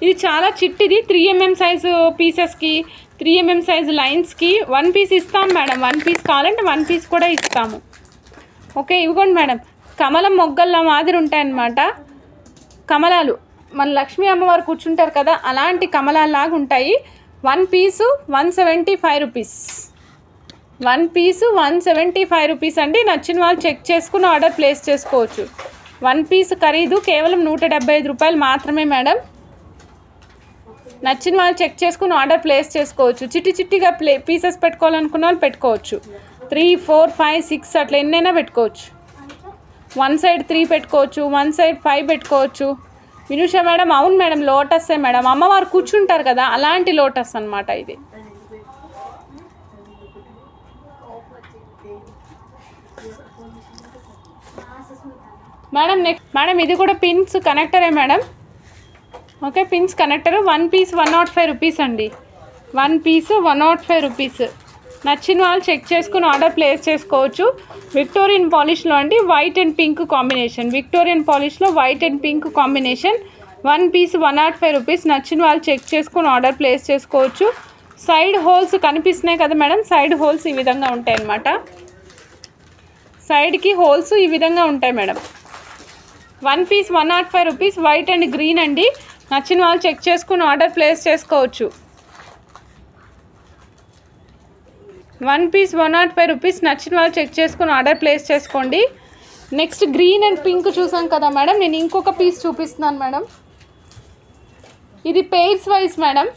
ఇది చాలా చిట్టిది 3mm సైజు పీసెస్కి 3mm సైజు లైన్స్కి 1 పీస్ ఇస్తాం మేడం. 1 పీస్ కావాలంటే 1 పీస్ కూడా ఇస్తాము. ఓకే, ఇవ్వండి మేడం. కమలం మొగ్గల మాదిరి ఉంటాయన్నమాట. కమలాలు మన లక్ష్మీ అమ్మవారు కూర్చుంటారు కదా, అలాంటి కమలాల్లాగా ఉంటాయి. 1 పీసు 175 రూపీస్. 1 పీసు 175 రూపీస్ అండి. నచ్చిన వాళ్ళు చెక్ చేసుకుని ఆర్డర్ ప్లేస్ చేసుకోవచ్చు. 1 పీస్ ఖరీదు కేవలం 175 రూపాయలు మాత్రమే మేడం. నచ్చిన వాళ్ళు చెక్ చేసుకుని ఆర్డర్ ప్లేస్ చేసుకోవచ్చు. చిట్టిగా పీసెస్ పెట్టుకోవాలనుకున్న వాళ్ళు పెట్టుకోవచ్చు. 3, 4, 5, 6 అట్లా ఎన్నైనా పెట్టుకోవచ్చు. 1 సైడ్ 3 పెట్టుకోవచ్చు, 1 సైడ్ 5 పెట్టుకోవచ్చు. వినుష మేడం, అవును మేడం, లోటస్సే మేడం. అమ్మవారు కూర్చుంటారు కదా, అలాంటి లోటస్ అన్నమాట ఇది. మేడం నెక్స్ట్ మేడం ఇది కూడా పిన్స్ కనెక్టరే madam. Okay, pins connector 1 piece 105 rupees అండి. 1 పీస్ 105 రూపీస్. నచ్చిన వాళ్ళు చెక్ చేసుకుని ఆర్డర్ ప్లేస్ చేసుకోవచ్చు. విక్టోరియన్ పాలిష్లో అండి, white and pink combination. Victorian పాలిష్లో white and pink combination. 1 piece 105 rupees. నచ్చిన వాళ్ళు చెక్ చేసుకుని ఆర్డర్ ప్లేస్ చేసుకోవచ్చు. సైడ్ హోల్స్ కనిపిస్తున్నాయి కదా మేడం, సైడ్ హోల్స్ ఈ విధంగా ఉంటాయి అన్నమాట. సైడ్కి హోల్స్ ఈ విధంగా ఉంటాయి madam. 1 piece 105 rupees. White and green అండి. నచ్చిన వాళ్ళు చెక్ చేసుకుని ఆర్డర్ ప్లేస్ చేసుకోవచ్చు. 1 పీస్ 105 రూపీస్. నచ్చిన వాళ్ళు చెక్ చేసుకుని ఆర్డర్ ప్లేస్ చేసుకోండి. నెక్స్ట్ గ్రీన్ అండ్ పింక్ చూసాం కదా మేడం, నేను ఇంకొక పీస్ చూపిస్తున్నాను మేడం. ఇది పెయిర్స్ వైజ్ మేడం.